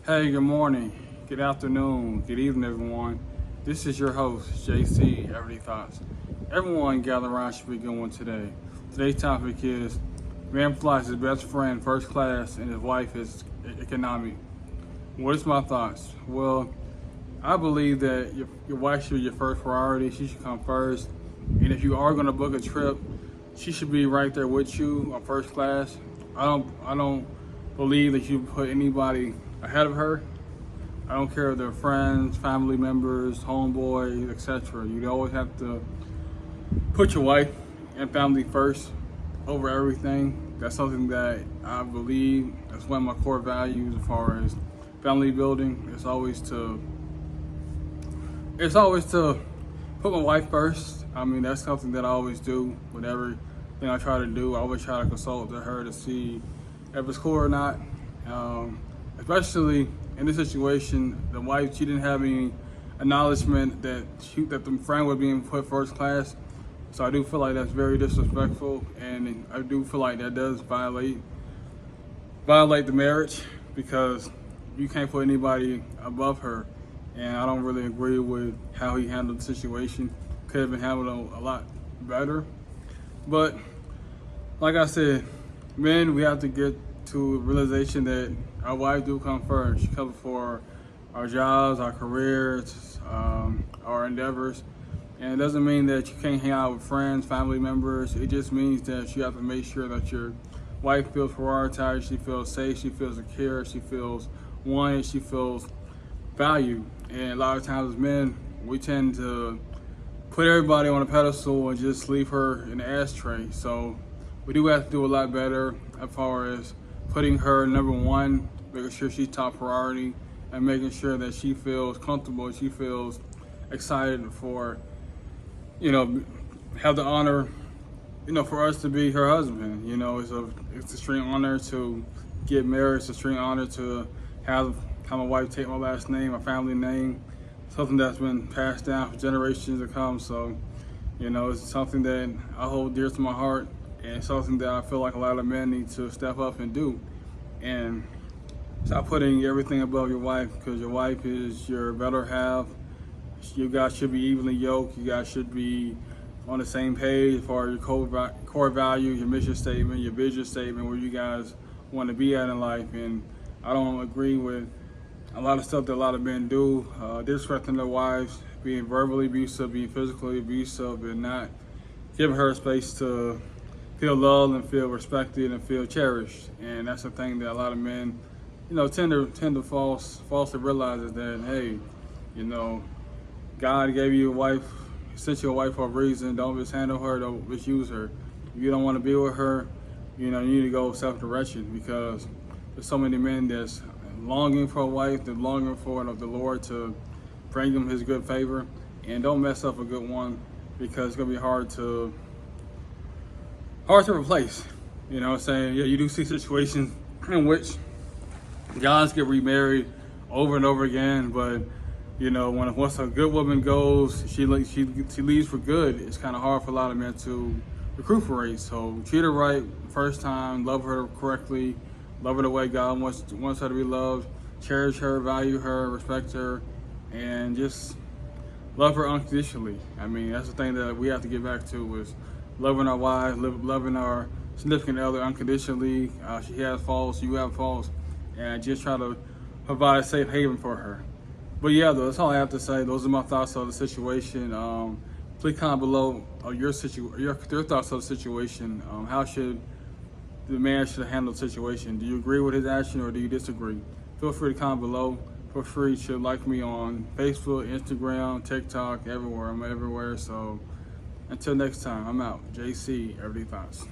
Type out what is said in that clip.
Hey, good morning, good afternoon, good evening, everyone. This is your host, JC, Everyday Thoughts. Everyone gather around should be going today. Today's topic is man flies his best friend first class and his wife is economy. What is my thoughts? Well, I believe that your wife should be your first priority. She should come first. And if you are going to book a trip, she should be right there with you on first class. I don't believe that you put anybody ahead of her. I don't care if they're friends, family members, homeboys, etc. You always have to put your wife and family first over everything. That's something that I believe. That's one of my core values as far as family building. It's always to put my wife first. I mean, that's something that I always do with everything I try to do. I always try to consult with her to see if it's cool or not. Especially in this situation, the wife, she didn't have any acknowledgement that the friend was being put first class. So I do feel like that's very disrespectful, and I do feel like that does violate the marriage because you can't put anybody above her. And I don't really agree with how he handled the situation. Could have been handled a lot better. But like I said, men, we have to get to a realization that our wife do come first. She comes for our jobs, our careers, our endeavors. And it doesn't mean that you can't hang out with friends, family members. It just means that you have to make sure that your wife feels prioritized, she feels safe, she feels secure, she feels wanted, she feels valued. And a lot of times as men, we tend to put everybody on a pedestal and just leave her in the ashtray. So we do have to do a lot better as far as putting her number one, making sure she's top priority, and making sure that she feels comfortable, she feels excited for, have the honor, for us to be her husband. It's a extreme honor to get married. It's a extreme honor to have my wife take my last name, my family name, something that's been passed down for generations to come. So, it's something that I hold dear to my heart, and something that I feel like a lot of men need to step up and do. And stop putting everything above your wife, because your wife is your better half. You guys should be evenly yoked. You guys should be on the same page as far as your core values, your mission statement, your vision statement, where you guys want to be at in life. And I don't agree with a lot of stuff that a lot of men do, disrespecting their wives, being verbally abusive, being physically abusive, and not giving her space to feel loved and feel respected and feel cherished. And that's the thing that a lot of men, tend to falsely realize is that, hey, God gave you a wife, sent you a wife for a reason. Don't mishandle her, don't misuse her. If you don't want to be with her, you need to go self-direction, because there's so many men that's longing for a wife, they're longing for the Lord to bring them his good favor. And don't mess up a good one, because it's going to be hard to replace. You know what I'm saying? Yeah, you do see situations in which guys get remarried over and over again, but once a good woman goes, she leaves for good. It's kind of hard for a lot of men to recuperate. So treat her right first time, love her correctly, love her the way God wants her to be loved, cherish her, value her, respect her, and just love her unconditionally. I mean, that's the thing that we have to get back to, is loving our wives, loving our significant other unconditionally. She has faults, you have faults, and just try to provide a safe haven for her. But yeah, that's all I have to say. Those are my thoughts on the situation. Please comment below your thoughts on the situation. How should the man handle the situation? Do you agree with his action or do you disagree? Feel free to comment below. Feel free to like me on Facebook, Instagram, TikTok, everywhere. I'm everywhere. So until next time, I'm out. JC, Everyday Thoughts.